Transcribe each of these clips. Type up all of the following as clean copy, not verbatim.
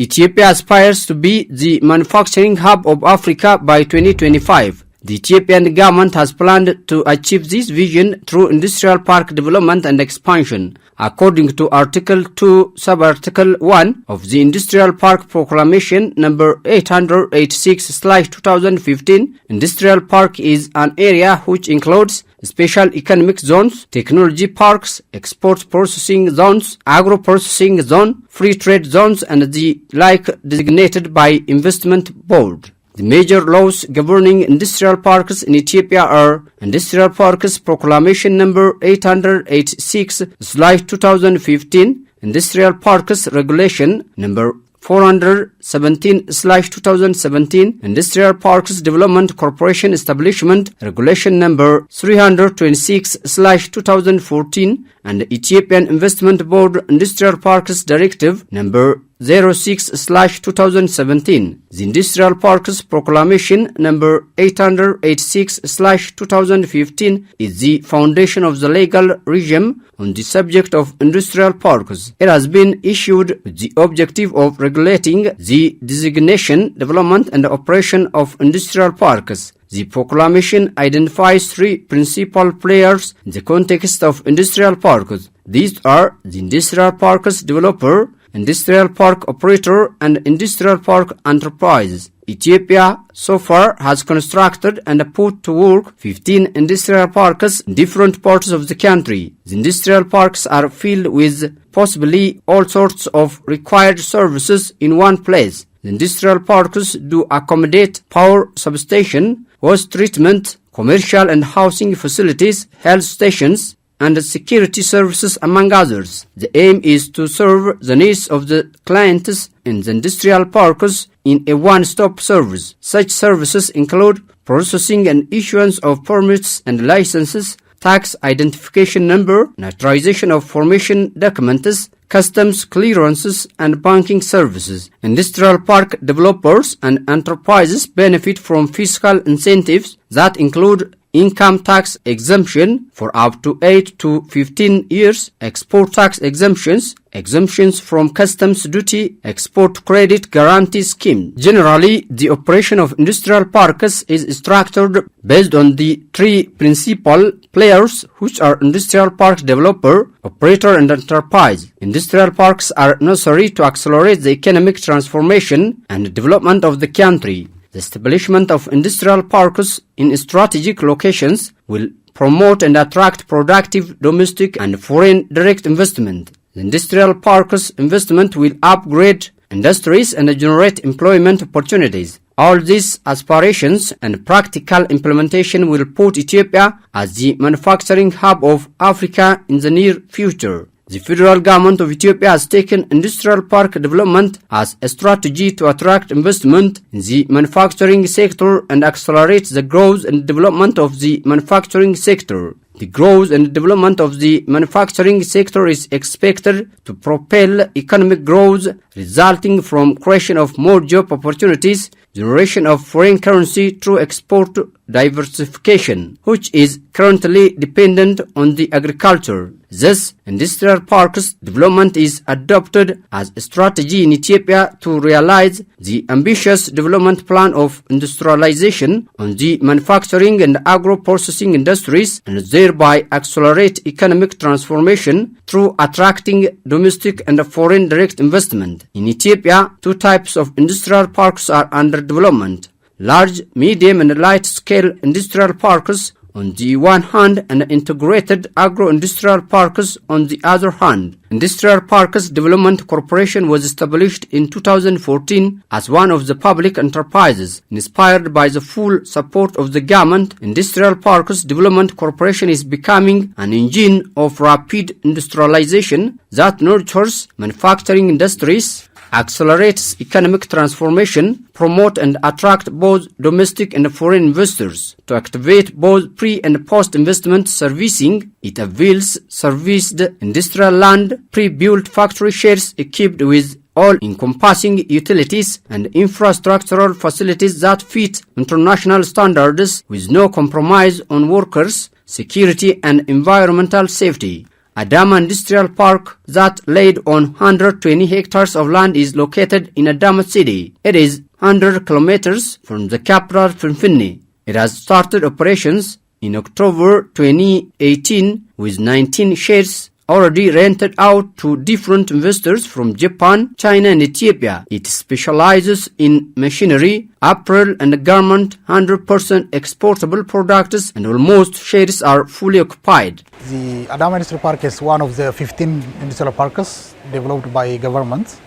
Ethiopia aspires to be the manufacturing hub of Africa by 2025. The Ethiopian government has planned to achieve this vision through industrial park development and expansion. According to Article 2, Sub-Article 1 of the Industrial Park Proclamation number 886/2015, industrial park is an area which includes special economic zones, technology parks, export processing zones, agro-processing zone, free trade zones, and the like designated by Investment Board. The major laws governing industrial parks in Ethiopia are Industrial Parks Proclamation number 886/2015, Industrial Parks Regulation number 417/2017, Industrial Parks Development Corporation Establishment Regulation number 326/2014, and Ethiopian Investment Board Industrial Parks Directive number 06/2017. The Industrial Parks Proclamation number 886/2015 is the foundation of the legal regime on the subject of industrial parks. It has been issued with the objective of regulating the designation, development, and operation of industrial parks. The proclamation identifies three principal players in the context of industrial parks. These are the industrial parks developer, industrial park operator, and industrial park enterprises. Ethiopia so far has constructed and put to work 15 industrial parks in different parts of the country. The industrial parks are filled with possibly all sorts of required services in one place. The industrial parks do accommodate power substation, waste treatment, commercial and housing facilities, health stations, and security services, among others. The aim is to serve the needs of the clients in the industrial parks in a one-stop service. Such services include processing and issuance of permits and licenses, tax identification number, notarization of formation documents, customs clearances, and banking services. Industrial park developers and enterprises benefit from fiscal incentives that include income tax exemption for up to 8 to 15 years, export tax exemptions, exemptions from customs duty, export credit guarantee scheme. Generally, the operation of industrial parks is structured based on the three principal players, which are industrial park developer, operator, and enterprise. Industrial parks are necessary to accelerate the economic transformation and development of the country. The establishment of industrial parks in strategic locations will promote and attract productive domestic and foreign direct investment. The industrial parks investment will upgrade industries and generate employment opportunities. All these aspirations and practical implementation will put Ethiopia as the manufacturing hub of Africa in the near future. The federal government of Ethiopia has taken industrial park development as a strategy to attract investment in the manufacturing sector and accelerate the growth and development of the manufacturing sector. The growth and development of the manufacturing sector is expected to propel economic growth, resulting from creation of more job opportunities, generation of foreign currency through export diversification, which is currently dependent on the agriculture. Thus, industrial parks development is adopted as a strategy in Ethiopia to realize the ambitious development plan of industrialization on the manufacturing and agro-processing industries, and thereby accelerate economic transformation through attracting domestic and foreign direct investment. In Ethiopia, two types of industrial parks are under development: large, medium, and light-scale industrial parks on the one hand, and integrated agro-industrial parks on the other hand. Industrial Parks Development Corporation was established in 2014 as one of the public enterprises. Inspired by the full support of the government, Industrial Parks Development Corporation is becoming an engine of rapid industrialization that nurtures manufacturing industries, accelerates economic transformation, promote and attract both domestic and foreign investors. To activate both pre- and post-investment servicing, it avails serviced industrial land, pre-built factory sheds equipped with all-encompassing utilities and infrastructural facilities that fit international standards with no compromise on workers' security and environmental safety. Adama Industrial Park, that laid on 120 hectares of land, is located in Adama city. It is 100 kilometers from the capital Finfinne. It has started operations in October 2018 with 19 shares already rented out to different investors from Japan, China and Ethiopia. It specializes in machinery, apparel and garment, 100% exportable products, and almost shares are fully occupied. The Adama Industrial Park is one of the 15 industrial parks developed by government.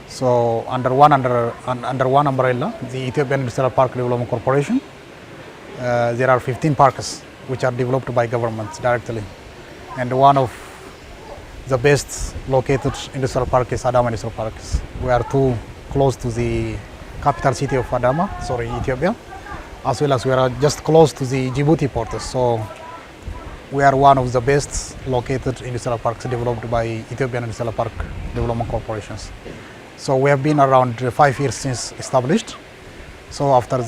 So under one umbrella, the Ethiopian Industrial Park Development Corporation, there are 15 parks which are developed by government directly. And one of the best located industrial park is Adama Industrial Park. We are too close to the capital city of Ethiopia, as well as we are just close to the Djibouti port. So we are one of the best located industrial parks developed by Ethiopian Industrial Park Development Corporations. So we have been around 5 years since established. So after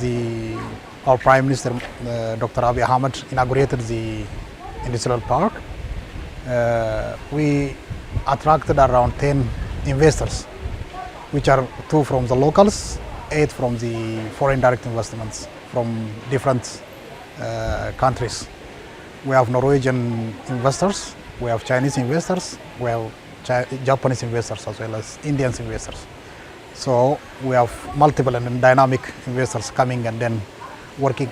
our Prime Minister, Dr. Abiy Ahmed, inaugurated the industrial park, we attracted around 10 investors, which are 2 from the locals, 8 from the foreign direct investments from different countries. We have Norwegian investors, we have Chinese investors, we have Japanese investors as well as Indian investors. So we have multiple and dynamic investors coming and then working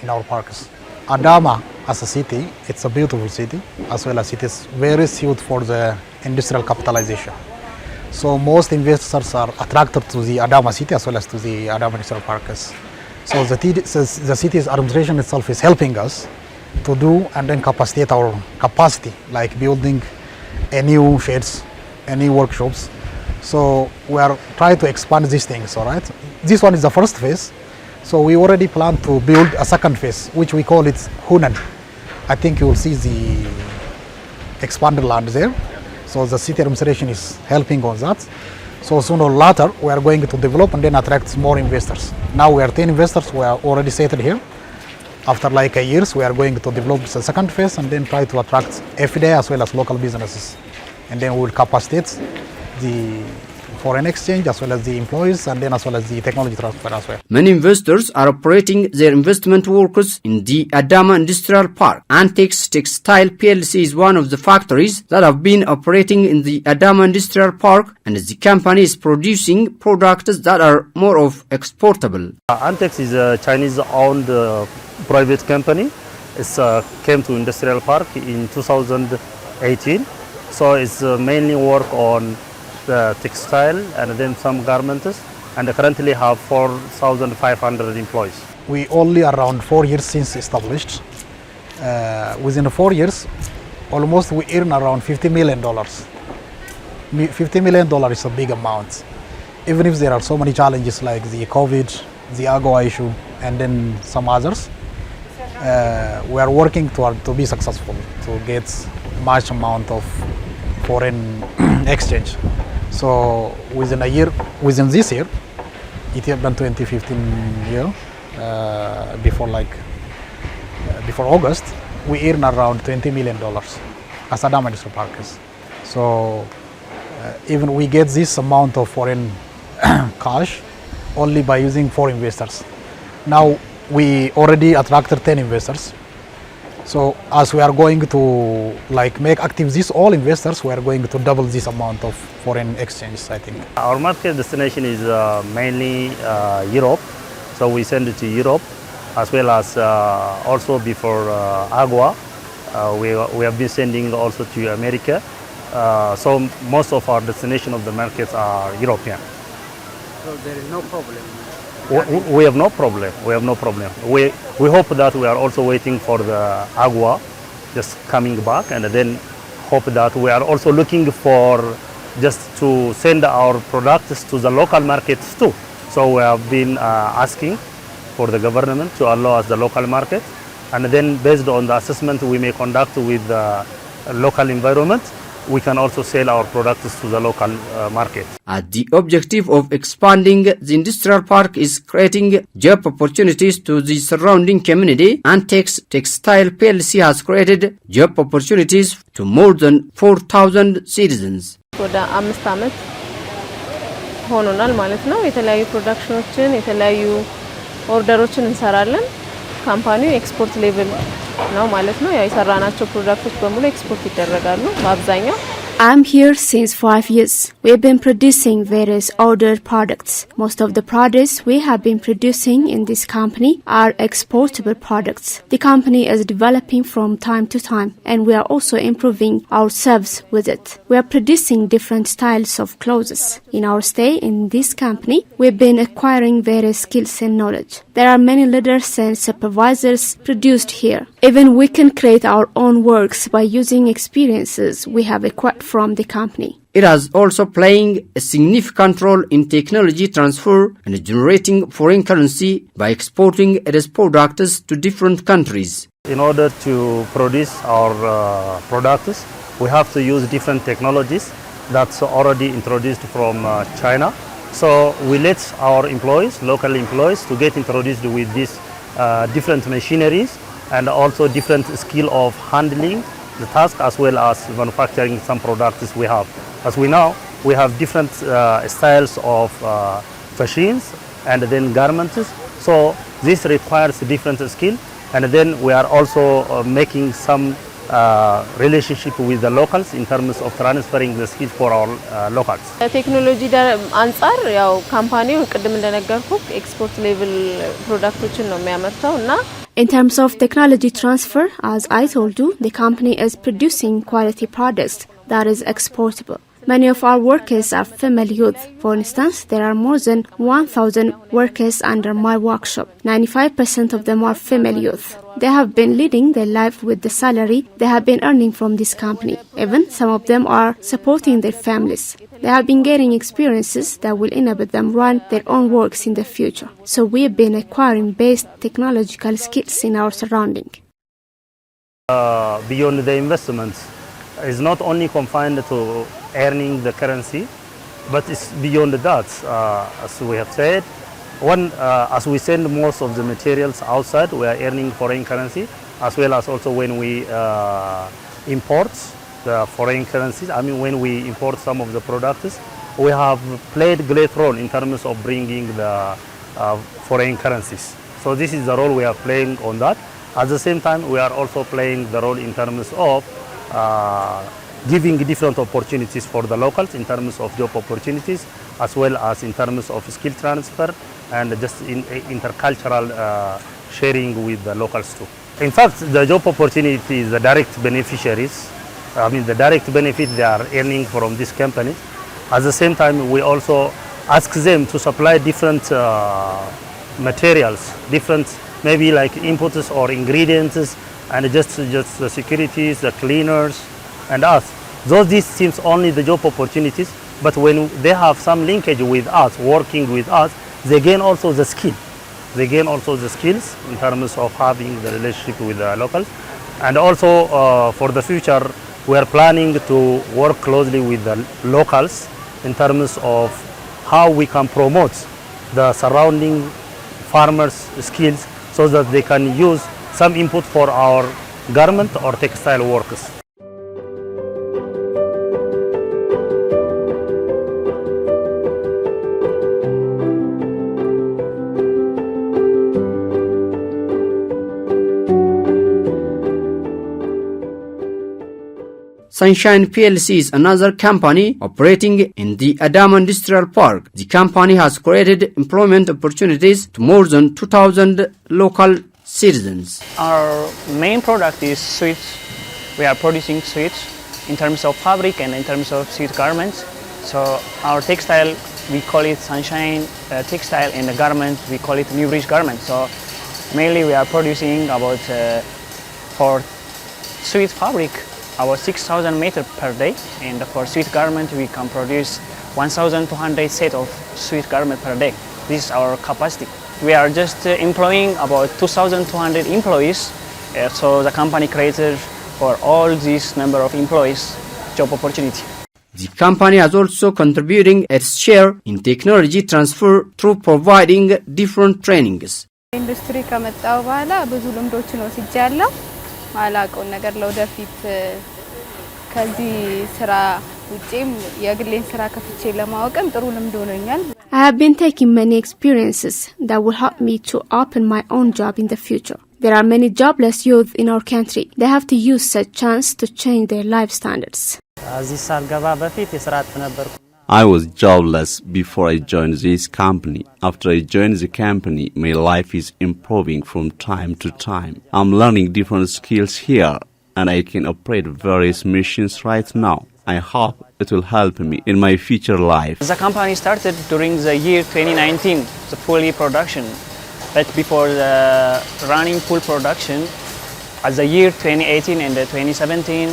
in our parks. Adama as a city, it's a beautiful city, as well as it is very suited for the industrial capitalization. So most investors are attracted to the Adama city as well as to the Adama Industrial Parks. So the city's administration itself is helping us to do and then capacitate our capacity, like building a new sheds, a new workshops. So we are trying to expand these things, all right? This one is the first phase. So we already plan to build a second phase, which we call it Hunan. I think you will see the expanded land there. So the city administration is helping on that. So sooner or later, we are going to develop and then attract more investors. Now we are 10 investors who are already settled here. After like a years, we are going to develop the second phase and then try to attract FDI as well as local businesses. And then we will capacitate the foreign exchange as well as the employees and then as well as the technology transfer as well. Many investors are operating their investment works in the Adama Industrial Park. Antex Textile PLC is one of the factories that have been operating in the Adama Industrial Park, and the company is producing products that are more of exportable. Antex is a Chinese-owned private company. It came to Industrial Park in 2018. So it's mainly work on the textile and then some garments, and currently have 4,500 employees. We only around 4 years since established. Within 4 years, almost we earn around $50 million. $50 million is a big amount. Even if there are so many challenges like the COVID, the AGOA issue, and then some others, we are working to be successful, to get much amount of foreign exchange. So within this year, Ethiopian 2015 year, before August, we earn around $20 million as Adama Industrial Parks. So even we get this amount of foreign cash only by using 4 investors. Now we already attracted 10 investors. So as we are going to make active these all investors, we are going to double this amount of foreign exchange, I think. Our market destination is mainly Europe. So we send it to Europe, as well as also before AGOA. We have been sending also to America. So most of our destination of the markets are European. So there is no problem? We have no problem. We have no problem. We hope that we are also waiting for the AGOA just coming back, and then hope that we are also looking for just to send our products to the local markets too. So we have been asking for the government to allow us the local market, and then based on the assessment we may conduct with the local environment, we can also sell our products to the local market. The objective of expanding the industrial park is creating job opportunities to the surrounding community, and Textile PLC has created job opportunities to more than 4,000 citizens. ወደ 5 ዓመት ሆኖናል ማለት ነው። የተለያዩ ፕሮዳክሽኖችን የተለያዩ ኦርደሮችን እንሰራለን። ካምፓኒው ኤክስፖርት ሌቭል ነው ማለት ነው። ያው የሰራናቸው ፕሮዳክቶች በሙሉ ኤክስፖርት ይደረጋሉ በአብዛኛው። I'm here since 5 years. We have been producing various ordered products. Most of the products we have been producing in this company are exportable products. The company is developing from time to time, and we are also improving ourselves with it. We are producing different styles of clothes. In our stay in this company, we've been acquiring various skills and knowledge. There are many leaders and supervisors produced here. Even we can create our own works by using experiences we have acquired from the company. It has also playing a significant role in technology transfer and generating foreign currency by exporting its products to different countries. In order to produce our products, we have to use different technologies that's already introduced from China. So we let our employees, local employees, to get introduced with these different machineries and also different skill of handling the task as well as manufacturing some products we have. As we know, we have different styles of machines and then garments. So this requires different skill, and then we are also making some relationship with the locals in terms of transferring the skills for our locals. ቴክኖሎጂ አንፃር ያው ካምፓኒው ቅድም እንደነገርኩ ኤክስፖርት ሌቭል ፕሮዳክቶችን ነው የሚያመርተው እና In terms of technology transfer, as I told you, the company is producing quality products that is exportable. Many of our workers are female youth. For instance, there are more than 1,000 workers under my workshop. 95% of them are female youth. They have been leading their life with the salary they have been earning from this company. Even some of them are supporting their families. They have been getting experiences that will enable them run their own works in the future. So we have been acquiring basic technological skills in our surrounding. Beyond the investments, is not only confined to earning the currency, but it's beyond that. As we have said, as we send most of the materials outside, we are earning foreign currency, as well as also when we import the foreign currencies. I mean, when we import some of the products, we have played great role in terms of bringing the foreign currencies. So this is the role we are playing on that. At the same time, we are also playing the role in terms of giving different opportunities for the locals in terms of job opportunities, as well as in terms of skill transfer and just in intercultural sharing with the locals too. In fact, the job opportunities, the direct beneficiaries, I mean the direct benefit they are earning from this company. At the same time, we also ask them to supply different materials, different maybe like inputs or ingredients, and just the securities, the cleaners, and us. These seems only the job opportunities, but when they have some linkage with us, working with us, they gain also the skill. They gain also the skills in terms of having the relationship with the locals. And also for the future, we are planning to work closely with the locals in terms of how we can promote the surrounding farmers' skills so that they can use some input for our garment or textile workers. Sunshine PLC is another company operating in the Adama Industrial Park. The company has created employment opportunities to more than 2,000 local citizens. Our main product is sweets. We are producing sweets in terms of fabric and in terms of sweet garments. So our textile, we call it Sunshine textile, and the garment, we call it New Bridge garment. So mainly we are producing about for sweet fabric about 6,000 meters per day, and for sweet garment we can produce 1,200 set of sweet garment per day. This is our capacity. We are just employing about 2,200 employees, so the company created for all this number of employees job opportunity. The company has also contributing its share in technology transfer through providing different trainings. ኢንዱስትሪ ከመጣው በኋላ ብዙ ልምዶችን ወስጃለሁ። ማላውቀው ነገር ለወደፊት ከዚህ ስራ ውጪም የግሌን ስራ ከፍቼ ለማወቅም ጥሩ ልምድ ሆኖኛል። I have been taking many experiences that will help me to open my own job in the future. There are many jobless youth in our country. They have to use such chance to change their life standards. I was jobless before I joined this company. After I joined the company, my life is improving from time to time. I'm learning different skills here, and I can operate various machines right now. I hope it will help me in my future life. The company started during the year 2019, the fully production. But before the running full production, at the year 2018 and 2017,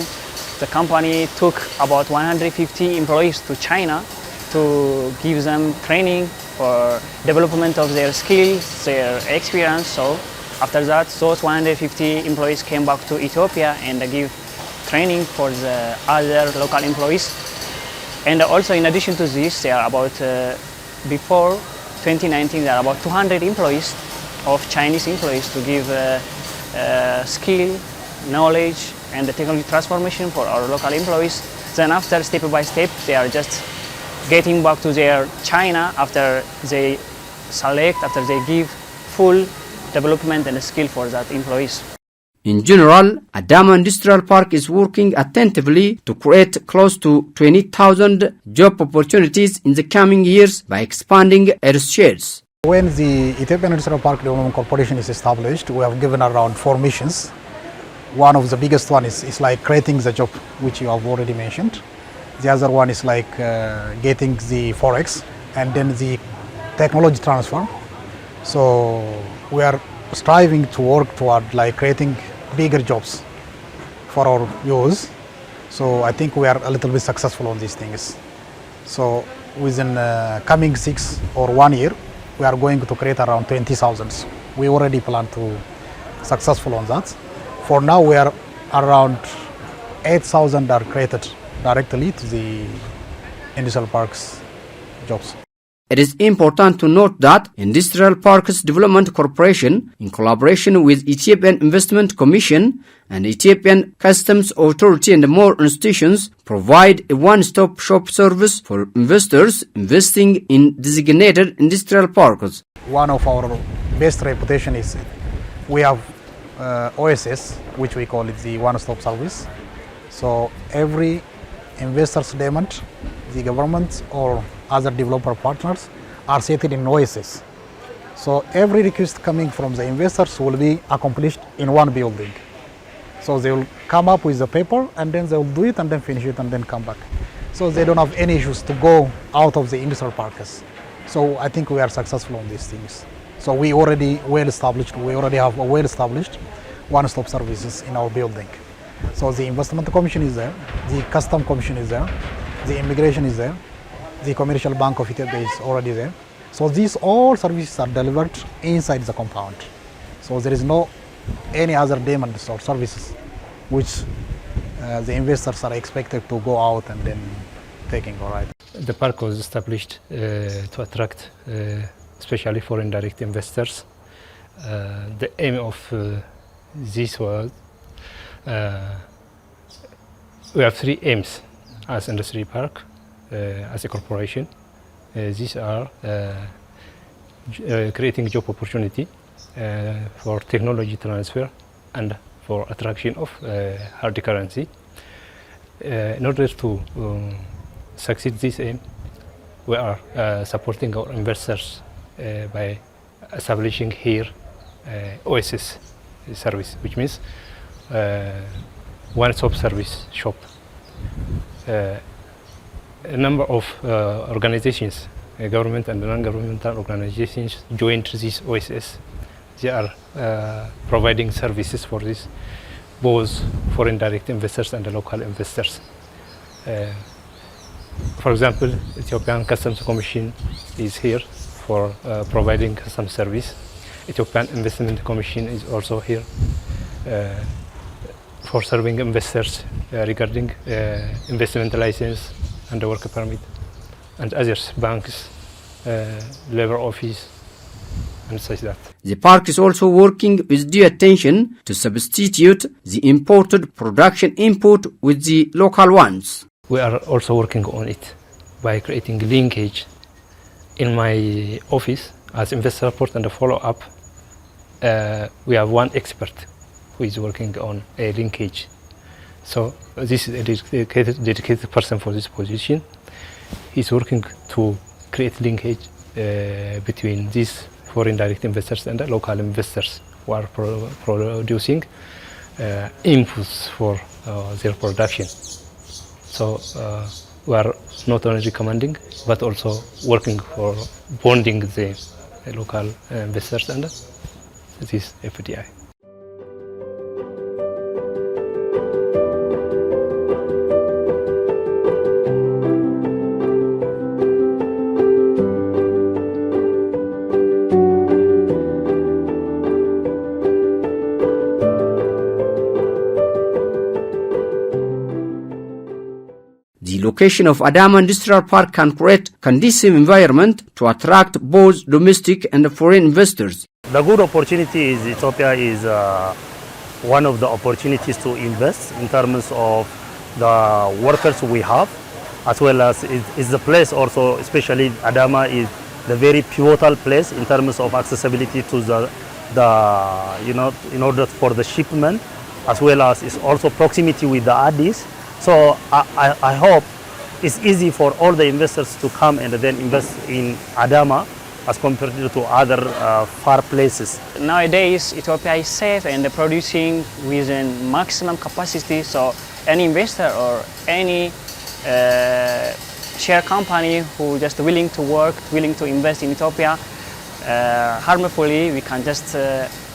the company took about 150 employees to China to give them training for development of their skills, their experience. So after that, those 150 employees came back to Ethiopia and give training for the other local employees. And also in addition to this, there are about, before 2019, there are about 200 employees of Chinese employees to give skill, knowledge and the technology transformation for our local employees. Then after, step by step, they are just getting back to their China after they select, after they give full development and skill for that employees. In general, Adama Industrial Park is working attentively to create close to 20,000 job opportunities in the coming years by expanding its shares. When the Ethiopian Industrial Park Development Corporation is established, we have given around 4 missions. One of the biggest one is like creating the job, which you have already mentioned. The other one is like getting the forex and then the technology transfer. So we are striving to work toward like creating bigger jobs for our youth. So I think we are a little bit successful on these things. So within coming 6 or 1 year, we are going to create around 20,000. We already plan to successful on that. For now, we are around 8,000 are created directly to the industrial parks jobs. It is important to note that Industrial Parks Development Corporation, in collaboration with Ethiopian Investment Commission and Ethiopian Customs Authority and more institutions, provide a one-stop shop service for investors investing in designated industrial parks. One of our best reputation is we have OSS, which we call it the one-stop service. So every investor's demand, the government or other developer partners are settled in OSS. So every request coming from the investors will be accomplished in one building. So they will come up with the paper and then they will do it and then finish it and then come back. So they don't have any issues to go out of the industrial parks. So I think we are successful on these things. So we already have a well-established one-stop services in our building. So the investment commission is there, the custom commission is there, the immigration is there, the commercial bank of Ethiopia is already there. So these all services are delivered inside the compound. So there is no any other demands or services which the investors are expected to go out and then taking. All right. The park was established to attract especially foreign direct investors. The aim of this was we have 3 aims as industry park, as a corporation. These are creating job opportunity for technology transfer and for attraction of hard currency. In order to succeed this aim, we are supporting our investors by establishing here OSS service, which means one-stop service shop. A number of organizations, government and non-governmental organizations, joined this OSS. They are providing services for this, both foreign direct investors and the local investors. For example, Ethiopian Customs Commission is here for providing customs service. Ethiopian Investment Commission is also here for serving investors regarding investment license and work permit, and others, banks, labor office, and such that. The park is also working with due attention to substitute the imported production input with the local ones. We are also working on it by creating linkage. In my office, as investor support and follow-up, we have one expert who is working on a linkage. So this is a dedicated person for this position. He's working to create linkage between these foreign direct investors and the local investors who are producing inputs for their production. So we are not only recommending but also working for bonding the local investors and this FDI. The location of Adama Industrial Park can create conducive environment to attract both domestic and foreign investors. The good opportunity is Ethiopia is one of the opportunities to invest in terms of the workers we have, as well as is the place also, especially Adama is the very pivotal place in terms of accessibility to the in order for the shipment, as well as is also proximity with the Addis. So I hope it's easy for all the investors to come and then invest in Adama as compared to other far places. Nowadays, Ethiopia is safe and producing within maximum capacity. So any investor or any share company who just willing to work, willing to invest in Ethiopia, harmfully, we can just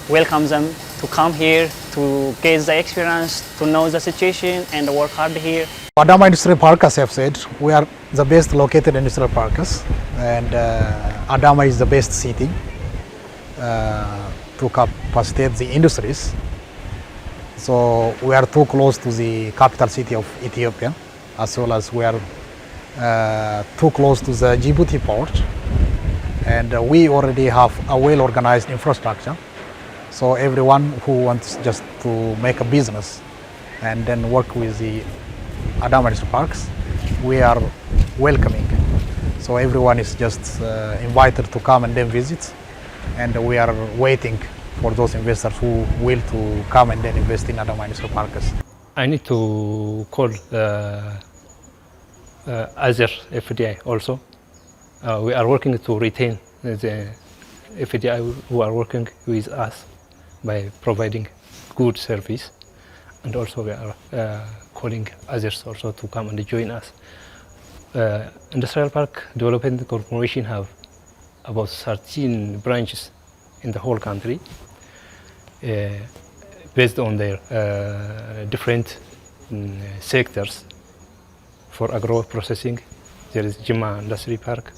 welcome them to come here, to get the experience, to know the situation and work hard here. Adama Industrial Park, as I have said, we are the best located industrial parks, and Adama is the best city to capacitate the industries. So we are too close to the capital city of Ethiopia, as well as we are too close to the Djibouti port, and we already have a well-organized infrastructure. So everyone who wants just to make a business and then work with the Adama Industrial Parks, we are welcoming. So everyone is just invited to come and then visit, and we are waiting for those investors who will to come and then invest in Adama Industrial Parks. I need to call other FDI also. We are working to retain the FDI who are working with us by providing good service, and also we are calling others also to come and join us. Industrial Park Development Corporation have about 13 branches in the whole country based on their different sectors. For agro processing, there is Jima Industry Park.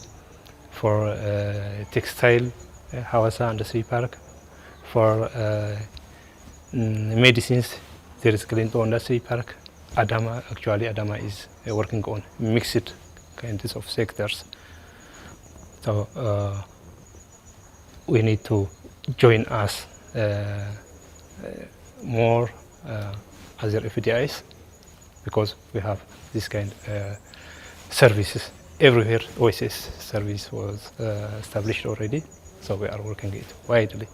For textile, Hawassa Industry Park. For medicines, there is Clinton Industry Park. Adama is working on mixed kinds of sectors. So we need to join us more other FDIs, because we have this kind of services everywhere. OSS service was established already, so we are working it widely.